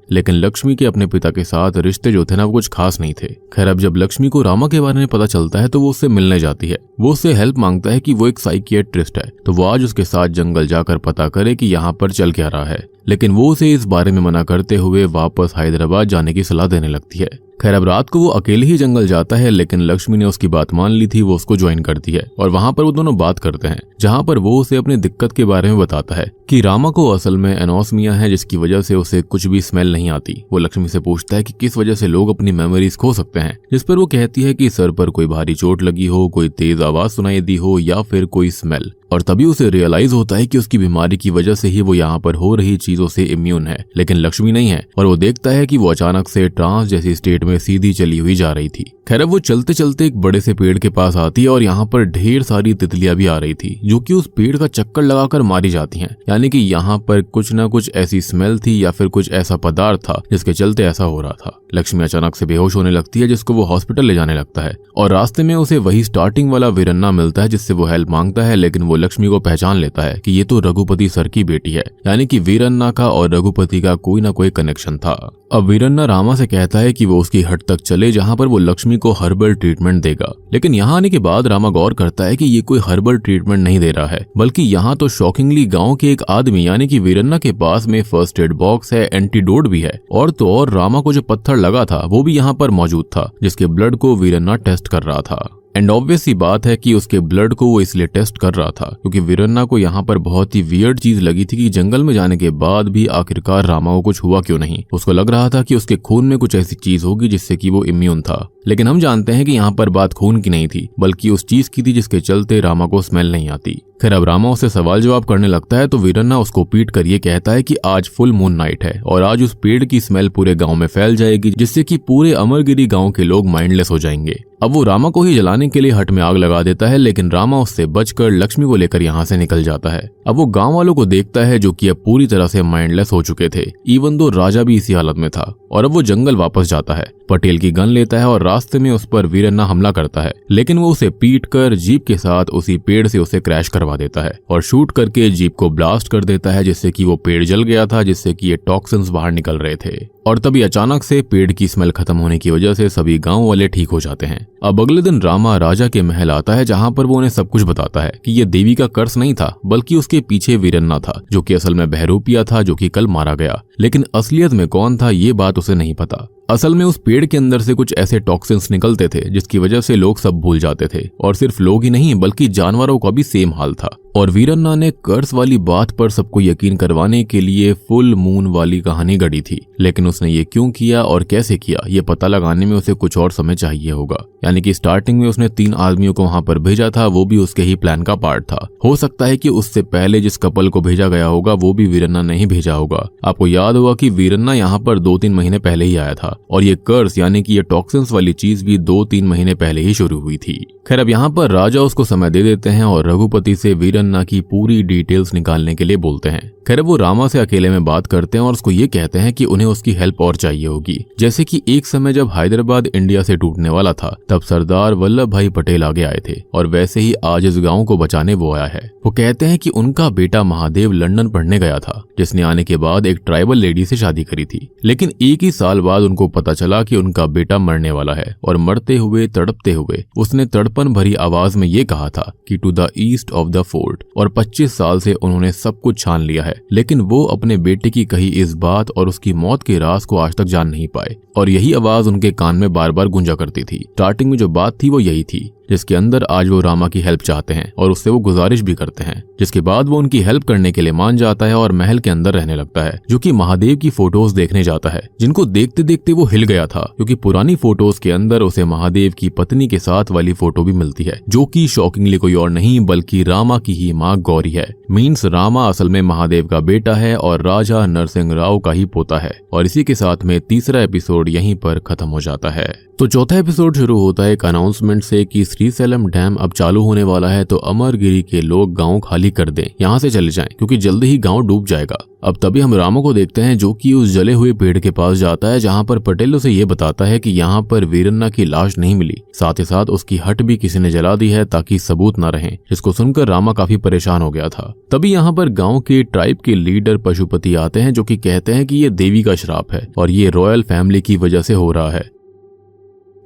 लेकिन लक्ष्मी के अपने पिता के साथ रिश्ते जो थे ना वो कुछ खास नहीं थे। खैर अब जब लक्ष्मी को रामा के बारे में पता चलता है तो वो उससे मिलने जाती है। वो उससे हेल्प मांगता है कि वो एक साइकियाट्रिस्ट है, तो वो आज उसके साथ जंगल जाकर पता करे कि यहाँ पर चल क्या रहा है, लेकिन वो उसे इस बारे में मना करते हुए वापस हैदराबाद जाने की सलाह देने लगती है। खैर अब रात को वो अकेले ही जंगल जाता है, लेकिन लक्ष्मी ने उसकी बात मान ली थी, वो उसको ज्वाइन करती है और वहाँ पर वो दोनों बात करते हैं, जहाँ पर वो उसे अपनी दिक्कत के बारे में बताता है कि रामा को असल में एनोस्मिया है, जिसकी वजह से उसे कुछ भी स्मेल नहीं आती। वो लक्ष्मी से पूछता है कि किस वजह से लोग अपनी मेमोरीज खो सकते हैं, जिस पर वो कहती है कि सर पर कोई भारी चोट लगी हो, कोई तेज आवाज सुनाई दी हो या फिर कोई स्मेल। और तभी उसे रियलाइज होता है कि उसकी बीमारी की वजह से ही वो यहाँ पर हो रही चीजों से इम्यून है, लेकिन लक्ष्मी नहीं है। और वो देखता है कि वो अचानक से ट्रांस जैसी स्टेट में सीधी चली हुई जा रही थी। खैर अब वो चलते चलते एक बड़े से पेड़ के पास आती है और यहाँ पर ढेर सारी तितलियां भी आ रही थी जो कि उस पेड़ का चक्कर लगाकर मारी जाती हैं। यानी कि यहाँ पर कुछ ना कुछ ऐसी स्मेल थी या फिर कुछ ऐसा पदार्थ था जिसके चलते ऐसा हो रहा था। लक्ष्मी अचानक से बेहोश होने लगती है जिसको वो हॉस्पिटल ले जाने लगता है और रास्ते में उसे वही स्टार्टिंग वाला वीरन्ना मिलता है जिससे वो हेल्प मांगता है, लेकिन वो लक्ष्मी को पहचान लेता है कि ये तो रघुपति सर की बेटी है। यानी कि वीरन्ना का और रघुपति का कोई ना कोई कनेक्शन था। अब वीरन्ना रामा से कहता है कि वो उसकी हट तक चले जहां पर वो लक्ष्मी को हर्बल ट्रीटमेंट देगा, लेकिन यहाँ आने के बाद रामा गौर करता है कि ये कोई हर्बल ट्रीटमेंट नहीं दे रहा है, बल्कि यहाँ तो शॉकिंगली गांव के एक आदमी यानी कि वीरन्ना के पास में फर्स्ट एड बॉक्स है, एंटीडोट भी है और तो और रामा को जो पत्थर लगा था वो भी यहाँ पर मौजूद था जिसके ब्लड को वीरन्ना टेस्ट कर रहा था। एंड ऑब्वियस सी बात है कि उसके ब्लड को वो इसलिए टेस्ट कर रहा था क्योंकि वीरन्ना को यहाँ पर बहुत ही वियर्ड चीज लगी थी कि जंगल में जाने के बाद भी आखिरकार रामा को कुछ हुआ क्यों नहीं। उसको लग रहा था कि उसके खून में कुछ ऐसी चीज होगी जिससे कि वो इम्यून था, लेकिन हम जानते हैं कि यहाँ पर बात खून की नहीं थी बल्कि उस चीज की थी जिसके चलते रामा को स्मेल नहीं आती। खैर अब रामा उससे सवाल जवाब करने लगता है तो वीरन्ना उसको पीट कर ये कहता है कि आज फुल मून नाइट है और आज उस पेड़ की स्मेल पूरे गांव में फैल जाएगी जिससे कि पूरे अमरगिरी गांव के लोग माइंडलेस हो जाएंगे। अब वो रामा को ही जलाने के लिए हट में आग लगा देता है, लेकिन रामा उससे बचकर लक्ष्मी को लेकर यहाँ से निकल जाता है। अब वो गांव वालों को देखता है जो कि अब पूरी तरह से माइंडलेस हो चुके थे, इवन दो राजा भी इसी हालत में था, और अब वो जंगल वापस जाता है। पटेल की गन लेता है और रास्ते में उस पर वीरन्ना हमला करता है, लेकिन वो उसे पीट कर जीप के साथ उसी पेड़ से उसे क्रैश करवा देता है और शूट करके जीप को ब्लास्ट कर देता है जिससे कि वो पेड़ जल गया था, जिससे कि ये टॉक्सिन्स बाहर निकल रहे थे। और तभी अचानक से पेड़ की स्मेल खत्म होने की वजह से सभी गांव वाले ठीक हो जाते हैं। अब अगले दिन रामा राजा के महल आता है जहां पर वो उन्हें सब कुछ बताता है कि ये देवी का कर्स नहीं था बल्कि उसके पीछे वीरन्ना था जो कि असल में बहरूपिया था जो कि कल मारा गया, लेकिन असलियत में कौन था ये बात उसे नहीं पता। असल में उस पेड़ के अंदर से कुछ ऐसे टॉक्सिन्स निकलते थे जिसकी वजह से लोग सब भूल जाते थे, और सिर्फ लोग ही नहीं बल्कि जानवरों का भी सेम हाल था। और वीरन्ना ने कर्स वाली बात पर सबको यकीन करवाने के लिए फुल मून वाली कहानी गढ़ी थी, लेकिन उसने ये क्यों किया और कैसे किया ये पता लगाने में उसे कुछ और समय चाहिए होगा। यानी कि स्टार्टिंग में उसने 3 आदमियों को वहां पर भेजा था, वो भी उसके ही प्लान का पार्ट था। हो सकता है कि उससे पहले जिस कपल को भेजा गया होगा वो भी वीरन्ना ने ही भेजा होगा। आपको याद होगा कि वीरन्ना यहाँ पर 2-3 महीने पहले ही आया था और ये कर्स यानी कि ये टॉक्सिन्स वाली चीज भी 2-3 महीने पहले ही शुरू हुई थी। खैर अब यहाँ पर राजा उसको समय दे देते हैं और रघुपति से वीरन्ना की पूरी डिटेल्स निकालने के लिए बोलते हैं। खैर वो रामा से अकेले में बात करते हैं और उसको ये कहते हैं कि उन्हें उसकी हेल्प और चाहिए होगी। जैसे कि एक समय जब हैदराबाद इंडिया से टूटने वाला था तब सरदार वल्लभ भाई पटेल आगे आए थे, और वैसे ही आज इस गांव को बचाने वो आया है। वो कहते हैं कि उनका बेटा महादेव लंदन पढ़ने गया था, जिसने आने के बाद एक ट्राइबल लेडी से शादी करी थी, लेकिन एक ही साल बाद उनको पता चला कि उनका बेटा मरने वाला है, और मरते हुए तड़पते हुए उसने तड़पन भरी आवाज में ये कहा था कि to the east of the fort. और 25 साल से उन्होंने सब कुछ छान लिया है, लेकिन वो अपने बेटे की कही इस बात और उसकी मौत के राज को आज तक जान नहीं पाए, और यही आवाज उनके कान में बार बार गूंजा करती थी। स्टार्टिंग में जो बात थी वो यही थी, जिसके अंदर आज वो रामा की हेल्प चाहते हैं और उससे वो गुजारिश भी करते हैं, जिसके बाद वो उनकी हेल्प करने के लिए मान जाता है और महल के अंदर रहने लगता है, जो कि महादेव की फोटोज देखने जाता है, जिनको देखते देखते वो हिल गया था क्योंकि पुरानी फोटोज के अंदर उसे महादेव की पत्नी के साथ वाली फोटो भी मिलती है, जो कि शॉकिंगली कोई और नहीं बल्कि रामा की ही माँ गौरी है। मीन्स रामा असल में महादेव का बेटा है और राजा नरसिंह राव का ही पोता है। और इसी के साथ में तीसरा एपिसोड यहीं पर खत्म हो जाता है। तो चौथा एपिसोड शुरू होता है एक अनाउंसमेंट से कि श्रीशैलम डैम अब चालू होने वाला है, तो अमरगिरी के लोग गांव खाली कर दें, यहाँ से चले जाएं क्योंकि जल्दी ही गांव डूब जाएगा। अब तभी हम रामो को देखते हैं जो कि उस जले हुए पेड़ के पास जाता है, जहाँ पर पटेल उसे ये बताता है कि यहाँ पर वीरन्ना की लाश नहीं मिली, साथ ही साथ उसकी हट भी किसी ने जला दी है ताकि सबूत न रहे, जिसको सुनकर रामा काफी परेशान हो गया था। तभी यहाँ पर गांव के ट्राइब के लीडर पशुपति आते हैं, जो कि कहते हैं कि ये देवी का श्राप है और ये रॉयल फैमिली की वजह से हो रहा है।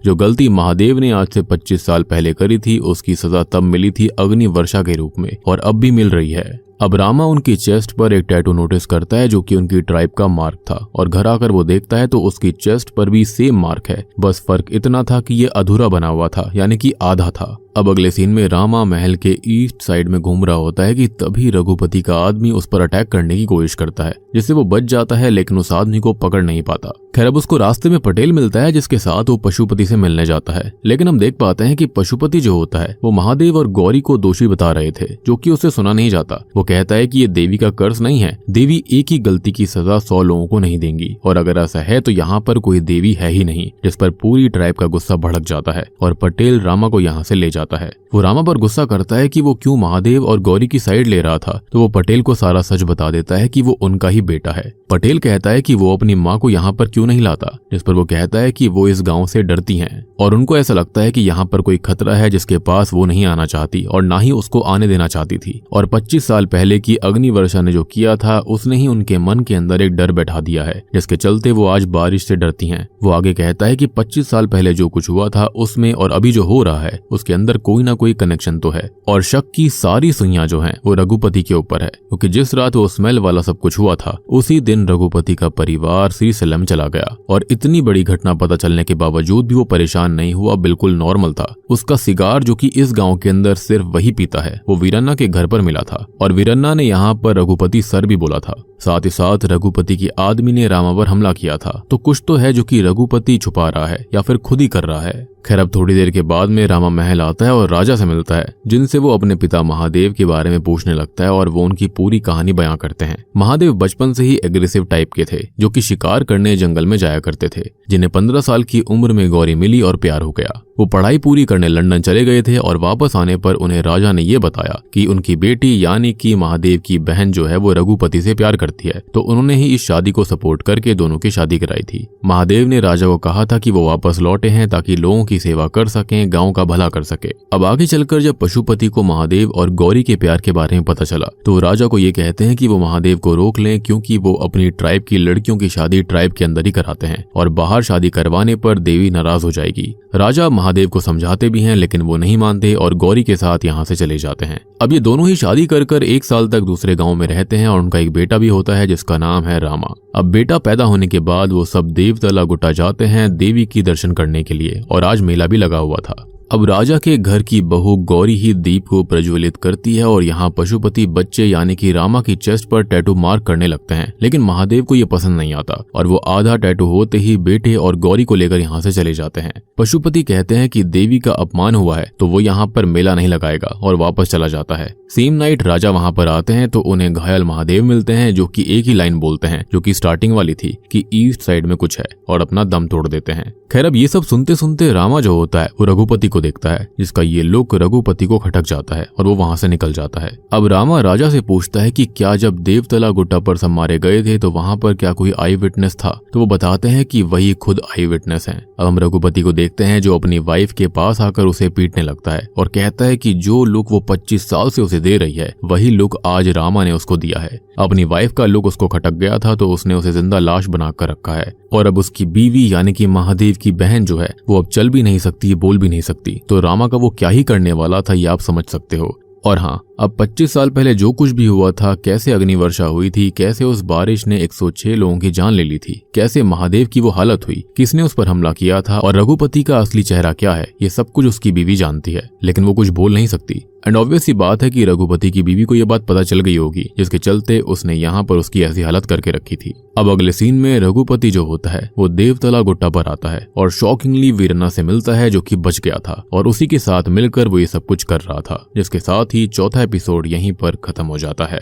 जो गलती महादेव ने आज से 25 साल पहले करी थी उसकी सजा तब मिली थी अग्नि वर्षा के रूप में, और अब भी मिल रही है। अब रामा उनकी चेस्ट पर एक टैटू नोटिस करता है जो कि उनकी ट्राइब का मार्क था, और घर आकर वो देखता है तो उसकी चेस्ट पर भी सेम मार्क है, बस फर्क इतना था कि ये अधूरा बना हुआ था, यानी कि आधा था। अब अगले सीन में रामा महल के ईस्ट साइड में घूम रहा होता है कि तभी रघुपति का आदमी उस पर अटैक करने की कोशिश करता है, जिससे वो बच जाता है लेकिन उस आदमी को पकड़ नहीं पाता। खैर अब उसको रास्ते में पटेल मिलता है जिसके साथ वो पशुपति से मिलने जाता है, लेकिन हम देख पाते हैं कि पशुपति जो होता है वो महादेव और गौरी को दोषी बता रहे थे, जो कि उसे सुना नहीं जाता। वो कहता है कि ये देवी का कर्ज नहीं है, देवी एक ही गलती की सजा 100 लोगों को नहीं देंगी, और अगर ऐसा है तो यहाँ पर कोई देवी है ही नहीं। जिस पर पूरी ट्राइब का गुस्सा भड़क जाता है और पटेल रामा को यहाँ से ले जाता है। वो रामा पर गुस्सा करता है कि वो क्यों महादेव और गौरी की साइड ले रहा था, तो वो पटेल को सारा सच बता देता है कि वो उनका ही बेटा है। पटेल कहता है कि वो अपनी माँ को यहाँ पर क्यों नहीं लाता, जिस पर वो कहता है कि वो इस गांव से डरती हैं और उनको ऐसा लगता है कि यहाँ पर कोई खतरा है जिसके पास वो नहीं आना चाहती और ना ही उसको आने देना चाहती थी। और 25 साल पहले की अग्नि वर्षा ने जो किया था उसने ही उनके मन के अंदर एक डर बैठा दिया है, जिसके चलते वो आज बारिश से डरती हैं। वो आगे कहता है कि 25 साल पहले जो कुछ हुआ था उसमें और अभी जो हो रहा है उसके अंदर कोई ना कोई कनेक्शन तो है, और शक की सारी सुइयां जो हैं वो रघुपति के ऊपर है, क्योंकि जिस रात वो स्मेल वाला सब कुछ हुआ था उसी दिन रघुपति का परिवार श्रीशैलम चला गया। और इतनी बड़ी घटना पता चलने के बावजूद भी वो परेशान नहीं हुआ, बिल्कुल नॉर्मल था। उसका सिगार जो कि इस गांव के अंदर सिर्फ वही पीता है वो वीरन्ना के घर पर मिला था, और वीरन्ना ने यहाँ पर रघुपति सर भी बोला था। साथ ही साथ रघुपति की आदमी ने रामा पर हमला किया था, तो कुछ तो है जो कि रघुपति छुपा रहा है या फिर खुद ही कर रहा है। खैर अब थोड़ी देर के बाद में रामा महल आता है और राजा से मिलता है, जिनसे वो अपने पिता महादेव के बारे में पूछने लगता है और वो उनकी पूरी कहानी बयां करते हैं। महादेव बचपन से ही एग्रेसिव टाइप के थे, जो कि शिकार करने जंगल में जाया करते थे, जिन्हें 15 साल की उम्र में गौरी मिली और प्यार हो गया। वो पढ़ाई पूरी करने लंदन चले गए थे और वापस आने पर उन्हें राजा ने ये बताया कि उनकी बेटी यानी कि महादेव की बहन जो है वो रघुपति से प्यार करती है, तो उन्होंने ही इस शादी को सपोर्ट करके दोनों की शादी कराई थी। महादेव ने राजा को कहा था कि वो वापस लौटे हैं ताकि लोगों की सेवा कर सकें, गांव का भला कर सके। अब आगे चलकर जब पशुपति को महादेव और गौरी के प्यार के बारे में पता चला तो राजा को ये कहते हैं कि वो महादेव को रोक लें, क्योंकि वो अपनी ट्राइब की लड़कियों की शादी ट्राइब के अंदर ही कराते हैं और बाहर शादी करवाने पर देवी नाराज हो जाएगी। राजा महादेव को समझाते भी हैं लेकिन वो नहीं मानते और गौरी के साथ यहाँ से चले जाते हैं। अब ये दोनों ही शादी कर 1 साल तक दूसरे गांव में रहते हैं और उनका एक बेटा भी होता है जिसका नाम है रामा। अब बेटा पैदा होने के बाद वो सब देवतला गुट्टा जाते हैं देवी की दर्शन करने के लिए, और आज मेला भी लगा हुआ था। अब राजा के घर की बहू गौरी ही दीप को प्रज्वलित करती है और यहाँ पशुपति बच्चे यानी कि रामा की चेस्ट पर टैटू मार्क करने लगते हैं, लेकिन महादेव को ये पसंद नहीं आता और वो आधा टैटू होते ही बेटे और गौरी को लेकर यहाँ से चले जाते हैं। पशुपति कहते हैं कि देवी का अपमान हुआ है तो वो यहाँ पर मेला नहीं लगाएगा और वापस चला जाता है। सेम नाइट राजा वहाँ पर आते हैं तो उन्हें घायल महादेव मिलते हैं, जो कि एक ही लाइन बोलते हैं जो कि स्टार्टिंग वाली थी कि ईस्ट साइड में कुछ है, और अपना दम तोड़ देते हैं। खैर अब ये सब सुनते सुनते रामा जो होता है वो रघुपति को देखता है, जिसका ये लुक रघुपति को खटक जाता है और वो वहां से निकल जाता है। अब रामा राजा से पूछता है कि क्या जब देवतला गुट्टा पर सब मारे गए थे तो वहां पर क्या कोई आई विटनेस था, तो वो बताते हैं कि वही खुद आई विटनेस हैं। अब हम रघुपति को देखते हैं जो अपनी वाइफ के पास आकर उसे पीटने लगता है और कहता है कि जो लुक वो 25 साल से उसे दे रही है वही लुक आज रामा ने उसको दिया है। अपनी वाइफ का लुक उसको खटक गया था तो उसने उसे जिंदा लाश बनाकर रखा है, और अब उसकी बीवी यानी कि महादेव की बहन जो है वो अब चल भी नहीं सकती, बोल भी नहीं सकती, तो रामा का वो क्या ही करने वाला था ये आप समझ सकते हो। और हाँ, अब 25 साल पहले जो कुछ भी हुआ था, कैसे अग्नि वर्षा हुई थी, कैसे उस बारिश ने 106 लोगों की जान ले ली थी, कैसे महादेव की वो हालत हुई, किसने उस पर हमला किया था और रघुपति का असली चेहरा क्या है, ये सब कुछ उसकी बीवी जानती है, लेकिन वो कुछ बोल नहीं सकती। एंड ऑब्वियस सी बात है कि रघुपति की बीवी को ये बात पता चल गई होगी, जिसके चलते उसने यहाँ पर उसकी ऐसी हालत करके रखी थी। अब अगले सीन में रघुपति जो होता है वो देवतला गुट्टा पर आता है और शॉकिंगली वीरन्ना से मिलता है जो कि बच गया था, और उसी के साथ मिलकर वो ये सब कुछ कर रहा था, जिसके साथ ही चौथा एपिसोड यहीं पर खत्म हो जाता है।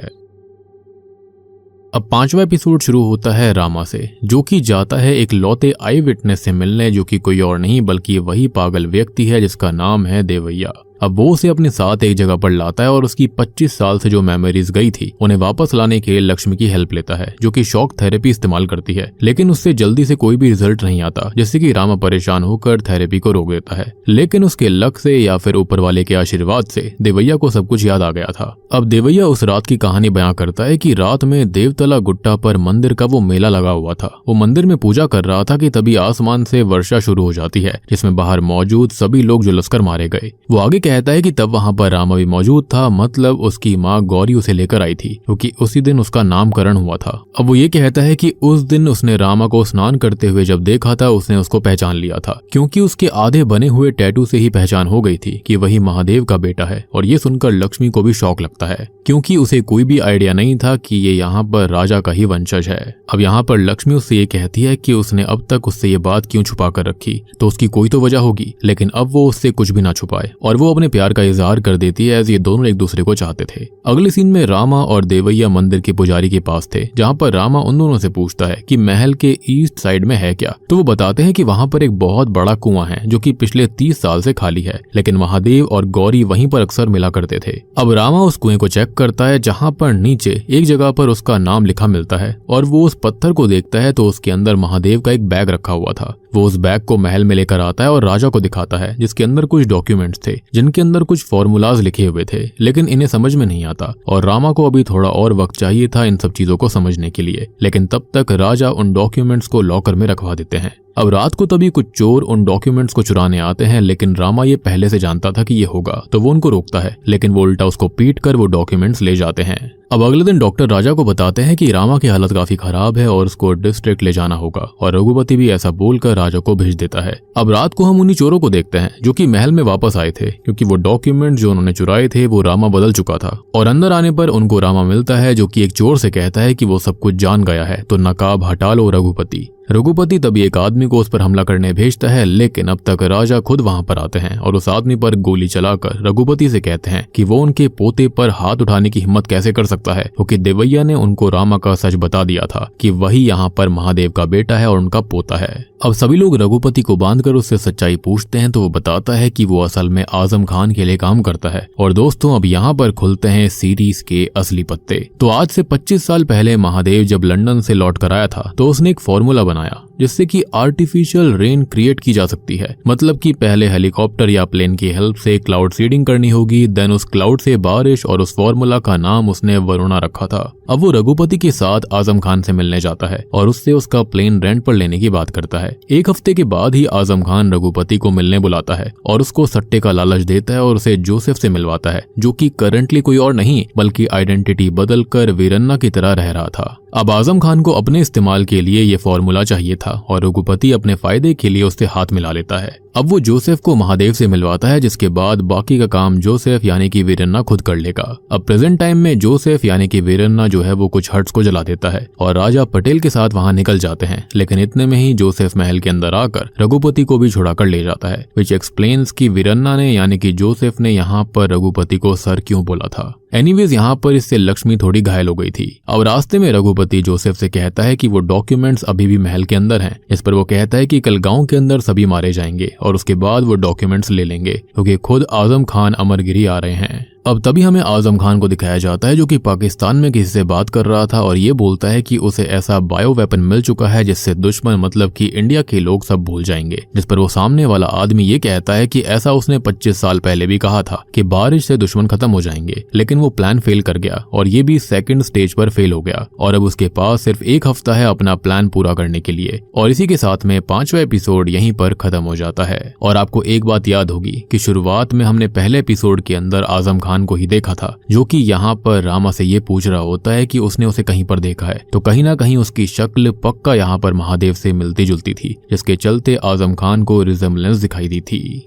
अब 5वां एपिसोड शुरू होता है रामा से, जो कि जाता है एक लौते आई विटनेस से मिलने, जो कि कोई और नहीं बल्कि वही पागल व्यक्ति है जिसका नाम है देवैया। अब वो उसे अपने साथ एक जगह पर लाता है और उसकी 25 साल से जो मेमोरीज गई थी उन्हें वापस लाने के लिए लक्ष्मी की हेल्प लेता है, जो कि शॉक थेरेपी इस्तेमाल करती है, लेकिन उससे जल्दी से कोई भी रिजल्ट नहीं आता, जिससे कि रामा परेशान होकर थेरेपी को रोक देता है। लेकिन उसके लक से या फिर ऊपर वाले के आशीर्वाद से देवैया को सब कुछ याद आ गया था। अब देवैया उस रात की कहानी बयां करता है कि रात में देवतला गुट्टा पर मंदिर का वो मेला लगा हुआ था। वो मंदिर में पूजा कर रहा था कि तभी आसमान से वर्षा शुरू हो जाती है, जिसमें बाहर मौजूद सभी लोग जो लश्कर मारे गए। वो आगे कहता है कि तब वहाँ पर रामा भी मौजूद था, मतलब उसकी माँ गौरी उसे लेकर आई थी क्योंकि उसी दिन उसका नामकरण हुआ था। अब वो ये कहता है कि उस दिन उसने रामा को स्नान करते हुए जब देखा था उसने उसको पहचान लिया था, क्योंकि उसके आधे बने हुए टैटू से ही पहचान हो गई थी कि वही महादेव का बेटा है। और ये सुनकर लक्ष्मी को भी शौक लगता है क्योंकि उसे कोई भी आइडिया नहीं था कि ये यहाँ पर राजा का ही वंशज है। अब यहाँ पर लक्ष्मी उससे ये कहती है कि उसने अब तक उससे ये बात क्यों छुपा कर रखी, तो उसकी कोई तो वजह होगी, लेकिन अब वो उससे कुछ भी ना छुपाए और वो अपने प्यार का इजहार कर देती है, एज ये दोनों एक दूसरे को चाहते थे। अगले सीन में रामा और देवैया मंदिर के पुजारी के पास थे, जहाँ पर रामा उन दोनों से पूछता है कि महल के ईस्ट साइड में है क्या। तो वो बताते हैं कि वहाँ पर एक बहुत बड़ा कुआं है जो कि पिछले 30 साल से खाली है, लेकिन महादेव और गौरी वहीं पर अक्सर मिला करते थे। अब रामा उस कुएं को चेक करता है, जहाँ पर नीचे एक जगह पर उसका नाम लिखा मिलता है और वो उस पत्थर को देखता है तो उसके अंदर महादेव का एक बैग रखा हुआ था। वो उस बैग को महल में लेकर आता है और राजा को दिखाता है, जिसके अंदर कुछ डॉक्यूमेंट्स थे जिनके अंदर कुछ फॉर्मूलाज लिखे हुए थे, लेकिन इन्हें समझ में नहीं आता और रामा को अभी थोड़ा और वक्त चाहिए था इन सब चीजों को समझने के लिए। लेकिन तब तक राजा उन डॉक्यूमेंट्स को लॉकर में रखवा देते हैं। अब रात को तभी कुछ चोर उन डॉक्यूमेंट्स को चुराने आते हैं, लेकिन रामा ये पहले से जानता था कि ये होगा, तो वो उनको रोकता है, लेकिन वो उल्टा उसको पीट कर वो डॉक्यूमेंट्स ले जाते हैं। अब अगले दिन डॉक्टर राजा को बताते हैं कि रामा की हालत काफी खराब है और उसको डिस्ट्रिक्ट ले जाना होगा, और रघुपति भी ऐसा बोलकर राजा को भेज देता है। अब रात को हम उन्हीं चोरों को देखते हैं जो कि महल में वापस आए थे, क्योंकि वो डॉक्यूमेंट जो उन्होंने चुराए थे वो रामा बदल चुका था। और अंदर आने पर उनको रामा मिलता है जो कि एक चोर से कहता है कि वो सब कुछ जान गया है, तो नकाब हटा लो रघुपति। रघुपति तभी एक आदमी को उस पर हमला करने भेजता है, लेकिन अब तक राजा खुद वहां पर आते हैं और उस आदमी पर गोली चलाकर रघुपति से कहते हैं कि वो उनके पोते पर हाथ उठाने की हिम्मत कैसे कर सकता है, क्योंकि देवैया ने उनको रामा का सच बता दिया था कि वही यहाँ पर महादेव का बेटा है और उनका पोता है। अब सभी लोग रघुपति को बांधकर उससे सच्चाई पूछते हैं, तो वो बताता है कि वो असल में आजम खान के लिए काम करता है। और दोस्तों, अब यहाँ पर खुलते हैं सीरीज के असली पत्ते। तो आज से 25 साल पहले महादेव जब लंदन से लौट कर आया था, तो उसने एक फॉर्मूला बनाया जिससे कि आर्टिफिशियल रेन क्रिएट की जा सकती है। मतलब कि पहले हेलीकॉप्टर या प्लेन की हेल्प से क्लाउड सीडिंग करनी होगी, देन उस क्लाउड से बारिश, और उस फॉर्मूला का नाम उसने वरुणा रखा था। अब वो रघुपति के साथ आजम खान से मिलने जाता है और उससे उसका प्लेन रेंट पर लेने की बात करता है। एक हफ्ते के बाद ही आजम खान रघुपति को मिलने बुलाता है और उसको सट्टे का लालच देता है और उसे जोसेफ से मिलवाता है, जो कि करंटली कोई और नहीं बल्कि आइडेंटिटी बदलकर वीरन्ना की तरह रह रहा था। अब आजम खान को अपने इस्तेमाल के लिए ये फॉर्मूला चाहिए था और रघुपति अपने फायदे के लिए उससे हाथ मिला लेता है। अब वो जोसेफ को महादेव से मिलवाता है, जिसके बाद बाकी का काम जोसेफ यानी कि वीरन्ना खुद कर लेगा। अब प्रेजेंट टाइम में जोसेफ यानी कि वीरन्ना जो है वो कुछ हट्स को जला देता है और राजा पटेल के साथ वहां निकल जाते हैं, लेकिन इतने में ही जोसेफ महल के अंदर आकर रघुपति को भी छुड़ा कर ले जाता है, विच एक्सप्लेन्स कि वीरन्ना ने यानी कि जोसेफ ने यहाँ पर रघुपति को सर क्यों बोला था। एनीवेज यहाँ पर इससे लक्ष्मी थोड़ी घायल हो गई थी। अब रास्ते में रघुपति जोसेफ से कहता है कि वो डॉक्यूमेंट्स अभी भी महल के अंदर हैं। इस पर वो कहता है कि कल गांव के अंदर सभी मारे जाएंगे और उसके बाद वो डॉक्यूमेंट्स ले लेंगे, क्योंकि खुद आजम खान अमरगिरी आ रहे हैं। अब तभी हमें आजम खान को दिखाया जाता है जो कि पाकिस्तान में किसी से बात कर रहा था और ये बोलता है कि उसे ऐसा बायो वेपन मिल चुका है जिससे दुश्मन मतलब कि इंडिया के लोग सब भूल जाएंगे। जिस पर वो सामने वाला आदमी ये कहता है कि ऐसा उसने 25 साल पहले भी कहा था कि बारिश से दुश्मन खत्म हो जाएंगे, लेकिन वो प्लान फेल कर गया और ये भी सेकंड स्टेज पर फेल हो गया और अब उसके पास सिर्फ 1 हफ्ता है अपना प्लान पूरा करने के लिए। और इसी के साथ में 5वां एपिसोड यहीं पर खत्म हो जाता है। और आपको एक बात याद होगी कि शुरुआत में हमने पहले एपिसोड के अंदर आजम खान को ही देखा था, जो कि यहाँ पर रामा से ये पूछ रहा होता है कि उसने उसे कहीं पर देखा है, तो कहीं ना कहीं उसकी शक्ल पक्का यहाँ पर महादेव से मिलती जुलती थी, जिसके चलते आजम खान को रिजेम्बलेंस दिखाई दी थी।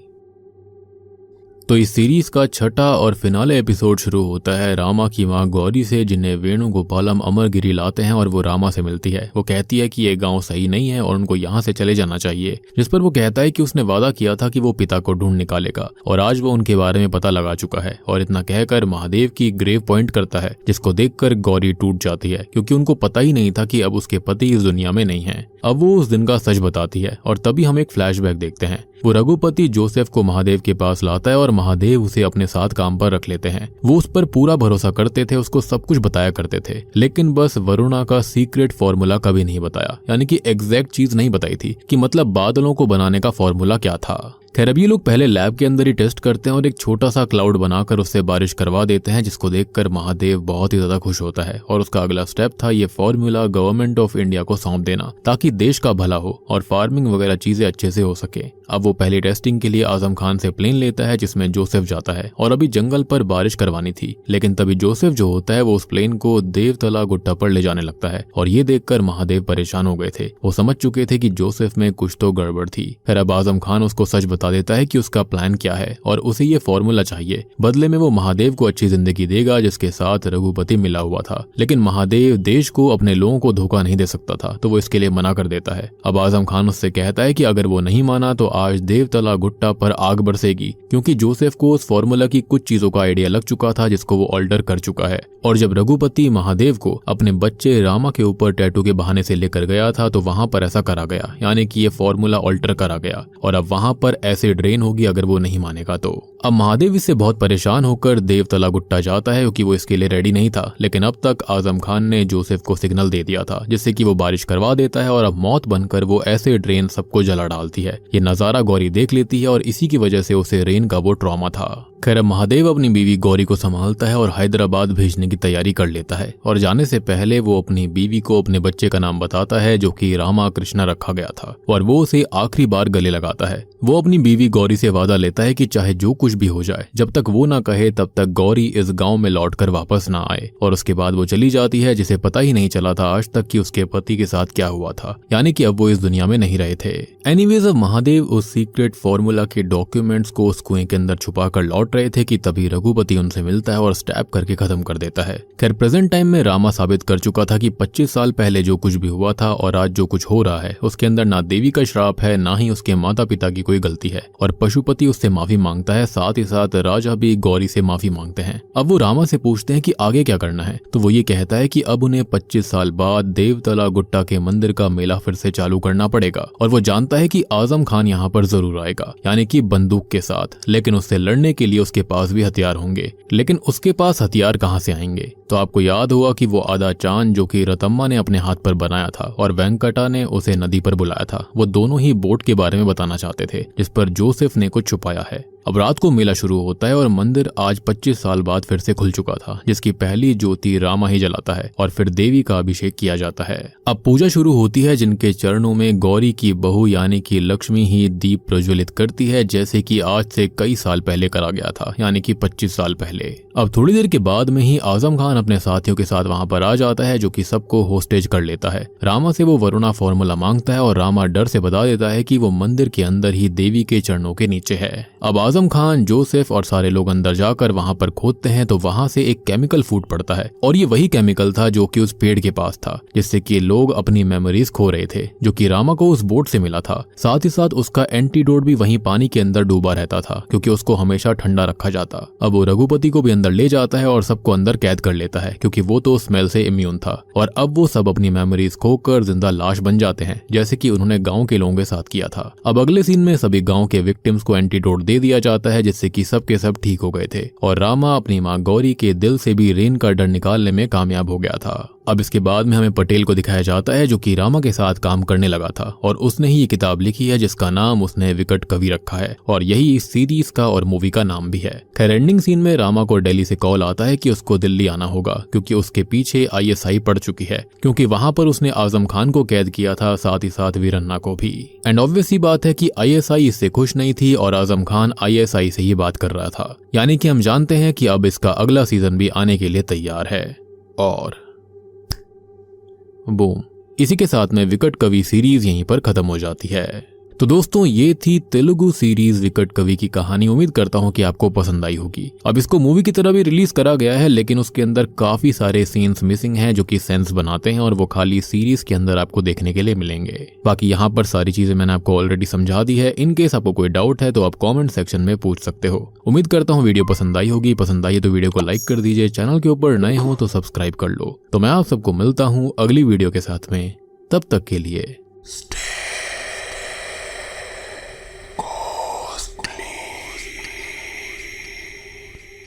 तो इस सीरीज का छठा और फिनाले एपिसोड शुरू होता है रामा की माँ गौरी से, जिन्हें वेणुगोपालम अमरगिरी लाते हैं और वो रामा से मिलती है। वो कहती है कि ये गांव सही नहीं है और उनको यहाँ से चले जाना चाहिए, जिस पर वो कहता है कि उसने वादा किया था कि वो पिता को ढूंढ निकालेगा और आज वो उनके बारे में पता लगा चुका है। और इतना कहकर महादेव की ग्रेव पॉइंट करता है, जिसको देखकर गौरी टूट जाती है, क्योंकि उनको पता ही नहीं था कि अब उसके पति इस दुनिया में नहीं है। अब वो उस दिन का सच बताती है और तभी हम एक फ्लैशबैक देखते हैं। वो रघुपति जोसेफ को महादेव के पास लाता है और महादेव उसे अपने साथ काम पर रख लेते हैं। वो उस पर पूरा भरोसा करते थे, उसको सब कुछ बताया करते थे, लेकिन बस वरुणा का सीक्रेट फॉर्मूला कभी नहीं बताया, यानी कि एग्जैक्ट चीज नहीं बताई थी कि मतलब बादलों को बनाने का फॉर्मूला क्या था। खैर अब ये लोग पहले लैब के अंदर ही टेस्ट करते हैं और एक छोटा सा क्लाउड बनाकर उससे बारिश करवा देते हैं, जिसको देखकर महादेव बहुत ही ज्यादा खुश होता है और उसका अगला स्टेप था ये फॉर्मूला गवर्नमेंट ऑफ इंडिया को सौंप देना ताकि देश का भला हो और फार्मिंग वगैरह चीजें अच्छे से हो सके। अब वो पहली टेस्टिंग के लिए आजम खान से प्लेन लेता है जिसमें जोसेफ जाता है और अभी जंगल पर बारिश करवानी थी, लेकिन तभी जोसेफ जो होता है वो उस प्लेन को देवतला गुट्टा पर ले जाने लगता है और ये देखकर महादेव परेशान हो गए थे। वो समझ चुके थे कि जोसेफ में कुछ तो गड़बड़ थी। फिर अब आजम खान उसको सच बता देता है कि उसका प्लान क्या है और उसे ये फॉर्मूला चाहिए। बदले में वो महादेव को अच्छी जिंदगी देगा जिसके साथ रघुपति मिला हुआ था, लेकिन महादेव देश को अपने लोगों को धोखा नहीं दे सकता था, तो वो इसके लिए मना कर देता है। अब आजम खान उससे कहता है कि अगर वो नहीं माना तो आज देवतला गुट्टा पर आग बरसेगी, क्योंकि जोसेफ को उस फॉर्मूला की कुछ चीजों का आइडिया लग चुका था जिसको वो ऑल्टर कर चुका है। और जब रघुपति महादेव को अपने बच्चे रामा के ऊपर टैटू के बहाने से लेकर गया था तो वहां पर ऐसा करा गया, यानी कि ये फॉर्मूला ऑल्टर करा गया और अब वहां पर ऐसे ड्रेन होगी अगर वो नहीं मानेगा तो। अब महादेव इससे बहुत परेशान होकर देवतला गुट्टा जाता है क्योंकि वो इसके लिए रेडी नहीं था, लेकिन अब तक आजम खान ने जोसेफ को सिग्नल दे दिया था जिससे कि वो बारिश करवा देता है और अब मौत बनकर वो ऐसे ड्रेन सबको जला डालती है। ये नजारा गौरी देख लेती है और इसी की वजह से उसे रेन का वो ट्रॉमा था। खैर महादेव अपनी बीवी गौरी को संभालता है और हैदराबाद भेजने की तैयारी कर लेता है और जाने से पहले वो अपनी बीवी को अपने बच्चे का नाम बताता है जो कि रामा कृष्णा रखा गया था और वो उसे आखिरी बार गले लगाता है। वो अपनी बीवी गौरी से वादा लेता है कि चाहे जो कुछ भी हो जाए, जब तक वो ना कहे तब तक गौरी इस गांव में लौटकर वापस ना आए। और उसके बाद वो चली जाती है जिसे पता ही नहीं चला था आज तक कि उसके पति के साथ क्या हुआ था, यानी कि अब वो इस दुनिया में नहीं रहे थे। एनीवेज अब महादेव उस सीक्रेट फॉर्मूला के डॉक्यूमेंट्स को उस कुएं के अंदर छुपा कर लौट रहे थे कि तभी रघुपति उनसे मिलता है और स्टैप करके खत्म कर देता है। खैर प्रेजेंट टाइम में रामा साबित कर चुका था कि 25 साल पहले जो कुछ भी हुआ था और आज जो कुछ हो रहा है उसके अंदर ना देवी का श्राप है ना ही उसके माता पिता की कोई गलती है। और पशुपति उससे माफी मांगता है, साथ ही साथ राजा भी गौरी से माफी मांगते हैं। अब वो रामा से पूछते हैं कि आगे क्या करना है, तो वो ये कहता है कि अब उन्हें 25 साल बाद देवतला गुट्टा के मंदिर का मेला फिर से चालू करना पड़ेगा और वो जानता है कि आजम खान यहाँ पर जरूर आएगा, यानी कि बंदूक के साथ, लेकिन उससे लड़ने के लिए उसके पास भी हथियार होंगे। लेकिन उसके पास हथियार कहाँ से आएंगे? तो आपको याद होगा कि वो आधा चांद जो कि रतम्मा ने अपने हाथ पर बनाया था और वेंकटा ने उसे नदी पर बुलाया था, वो दोनों ही बोट के बारे में बताना चाहते थे जिस पर जोसेफ ने कुछ छुपाया है। अब रात को मेला शुरू होता है और मंदिर आज 25 साल बाद फिर से खुल चुका था, जिसकी पहली ज्योति रामा ही जलाता है और फिर देवी का अभिषेक किया जाता है। अब पूजा शुरू होती है जिनके चरणों में गौरी की बहू यानी कि लक्ष्मी ही दीप प्रज्वलित करती है, जैसे कि आज से कई साल पहले करा गया था, यानी कि 25 साल पहले। अब थोड़ी देर के बाद में ही आजम खान अपने साथियों के साथ वहां पर आ जाता है जो कि सबको होस्टेज कर लेता है। रामा से वो वरुणा फॉर्मूला मांगता है और रामा डर से बता देता है कि वो मंदिर के अंदर ही देवी के चरणों के नीचे है। अब आजम खान, जोसेफ और सारे लोग अंदर जाकर वहां पर खोदते हैं तो वहां से एक केमिकल फूट पड़ता है और ये वही केमिकल था जो कि उस पेड़ के पास था, जिससे कि लोग अपनी मेमोरीज खो रहे थे, जो कि रामा को उस बोट से मिला था। साथ ही साथ उसका एंटीडोट भी वहीं पानी के अंदर डूबा रहता था क्योंकि उसको हमेशा ठंडा रखा जाता। अब वो रघुपति को भी अंदर ले जाता है और सबको अंदर कैद कर लेता है क्योंकि वो तो स्मेल से इम्यून था और अब वो सब अपनी मेमोरीज खोकर जिंदा लाश बन जाते हैं, जैसे कि उन्होंने गांव के लोगों के साथ किया था। अब अगले सीन में सभी गांव के विक्टिम्स को एंटीडोट दे दिया जाता है जिससे कि सब के सब ठीक हो गए थे और रामा अपनी माँ गौरी के दिल से भी रेन का डर निकालने में कामयाब हो गया था। अब इसके बाद में हमें पटेल को दिखाया जाता है जो कि रामा के साथ काम करने लगा था और उसने ही ये किताब लिखी है जिसका नाम उसने विकट कवि रखा है और यही इस सीरीज का और मूवी का नाम भी है। खैर एंडिंग सीन में रामा को दिल्ली से कॉल आता है कि उसको दिल्ली आना होगा क्योंकि उसके पीछे ISI पड़ चुकी है, क्योंकि वहां पर उसने आजम खान को कैद किया था, साथ ही साथ वीरन्ना को भी। एंड ऑब्वियस ही बात है कि ISI इससे खुश नहीं थी और आजम खान ISI से ही बात कर रहा था, यानी कि हम जानते हैं कि अब इसका अगला सीजन भी आने के लिए तैयार है। और बूम, इसी के साथ में विकट कवि सीरीज यहीं पर खत्म हो जाती है। तो दोस्तों ये थी तेलुगु सीरीज विकट कवि की कहानी। उम्मीद करता हूँ कि आपको पसंद आई होगी। अब इसको मूवी की तरह भी रिलीज करा गया है, लेकिन उसके अंदर काफी सारे सीन्स मिसिंग हैं जो कि सेंस बनाते हैं और वो खाली सीरीज के अंदर आपको देखने के लिए मिलेंगे। बाकी यहाँ पर सारी चीजें मैंने आपको ऑलरेडी समझा दी है। इन केस आपको कोई डाउट है तो आप कॉमेंट सेक्शन में पूछ सकते हो। उम्मीद करता हूँ वीडियो पसंद आई होगी। पसंद आई तो वीडियो को लाइक कर दीजिए, चैनल के ऊपर नए हो तो सब्सक्राइब कर लो। तो मैं आप सबको मिलता हूँ अगली वीडियो के साथ में, तब तक के लिए